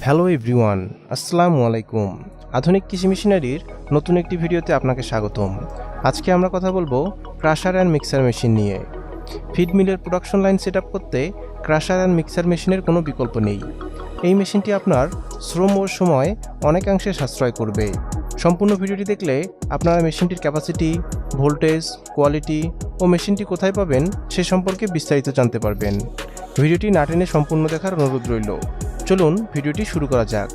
Hello everyone, আসসালামু আলাইকুম। আধুনিক কৃষি মেশিনারির নতুন একটি ভিডিওতে আপনাকে স্বাগতম। আজকে আমরা কথা বলবো ক্রাশার অ্যান্ড মিক্সার মেশিন নিয়ে। ফিড মিলের প্রোডাকশন লাইন সেট আপ করতে ক্রাশার অ্যান্ড মিক্সার মেশিনের কোনো বিকল্প নেই। এই মেশিনটি আপনার শ্রম ও সময় অনেকাংশে সাশ্রয় করবে। সম্পূর্ণ ভিডিওটি দেখলে আপনারা মেশিনটির ক্যাপাসিটি, ভোল্টেজ, কোয়ালিটি ও মেশিনটি কোথায় পাবেন সে সম্পর্কে বিস্তারিত জানতে পারবেন। ভিডিওটি না টেনে সম্পূর্ণ দেখার অনুরোধ রইল। চলুন ভিডিওটি শুরু করা যাক।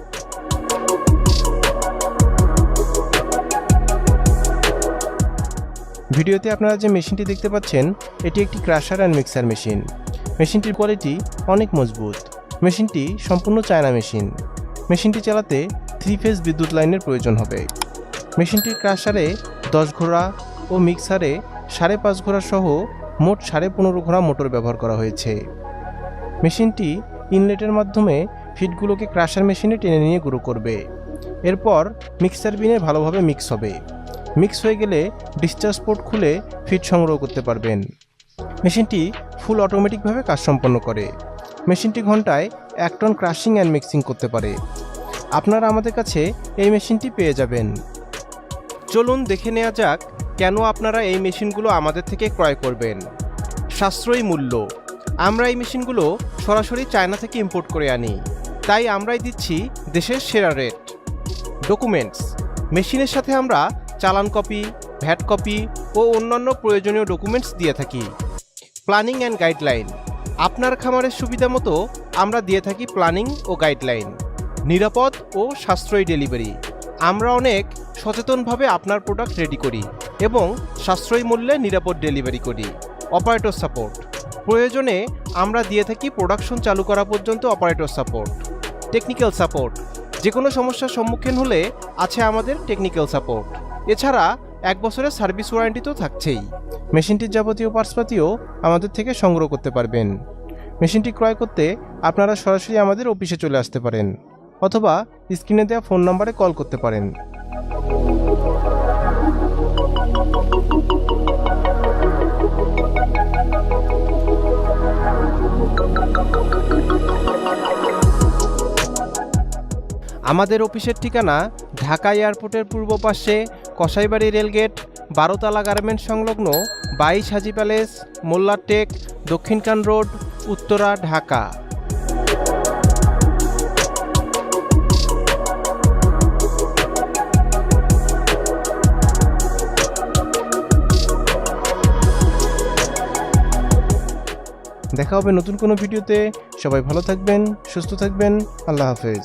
ভিডিওতে আপনারা যে মেশিনটি দেখতে পাচ্ছেন এটি একটি ক্রাশার অ্যান্ড মিক্সার মেশিন। মেশিনটির কোয়ালিটি অনেক মজবুত। মেশিনটি সম্পূর্ণ চায়না মেশিন। মেশিনটি চালাতে 3 ফেজ বিদ্যুৎ লাইনের প্রয়োজন হবে। মেশিনটির ক্রাশারে 10 ঘোড়া ও মিক্সারে 5.5 ঘোড়া সহ মোট 15.5 ঘোড়া মোটর ব্যবহার করা হয়েছে। মেশিনটি ইনলেটের মাধ্যমে ফিডগুলোকে ক্রাশার মেশিনে টেনে নিয়ে গুঁড়ো করবে। এরপর মিক্সার বিনে ভালোভাবে মিক্স হবে। মিক্স হয়ে গেলে ডিসচার্জ পোর্ট খুলে ফিড সংগ্রহ করতে পারবেন। মেশিনটি ফুল অটোমেটিকভাবে কাজ সম্পন্ন করে। মেশিনটি ঘন্টায় 1 টন ক্রাশিং অ্যান্ড মিক্সিং করতে পারে। আপনারা আমাদের কাছে এই মেশিনটি পেয়ে যাবেন। চলুন দেখে নেওয়া যাক কেন আপনারা এই মেশিনগুলো আমাদের থেকে ক্রয় করবেন। সাশ্রয়ী মূল্য। আমরা এই মেশিনগুলো সরাসরি চায়না থেকে ইম্পোর্ট করে আনি, তাই আমরাই দিচ্ছি দেশের সেরা রেট। ডকুমেন্টস। মেশিনের সাথে আমরা চালান কপি, ভ্যাট কপি ও অন্যান্য প্রয়োজনীয় ডকুমেন্টস দিয়ে থাকি। Planning and guideline. আপনার খামারের সুবিধা মতো আমরা দিয়ে থাকি প্ল্যানিং ও গাইডলাইন। নিরাপদ ও সাশ্রয়ী ডেলিভারি। আমরা অনেক সচেতনভাবে আপনার প্রোডাক্ট রেডি করি এবং সাশ্রয়ী মূল্যে নিরাপদ ডেলিভারি করি। Operator support. প্রয়োজনে আমরা দিয়ে থাকি প্রোডাকশন চালু করা পর্যন্ত অপারেটর সাপোর্ট। Technical support. যে কোনো সমস্যার সম্মুখীন হলে আছে আমাদের টেকনিক্যাল সাপোর্ট। এছাড়া 1 বছরের সার্ভিস ওয়ারেন্টি তো থাকছেই। মেশিনটির যাবতীয় পার্টসপাতিও আমাদের থেকে সংগ্রহ করতে পারবেন। মেশিনটি ক্রয় করতে আপনারা সরাসরি আমাদের অফিসে চলে আসতে পারেন অথবা স্ক্রিনে দেওয়া ফোন নম্বরে কল করতে পারেন। আমাদের অফিসের ঠিকানা ঢাকা এয়ারপোর্টের পূর্ব পাশে কসাইবাড়ি রেলগেট, 12তলা গার্মেন্ট সংলগ্ন 22 হাজি প্যালেস, মোল্লারটেক, দক্ষিণকান রোড, উত্তরা, ঢাকা। দেখা হবে নতুন কোনো ভিডিওতে। সবাই ভালো থাকবেন, সুস্থ থাকবেন। আল্লাহ হাফেজ।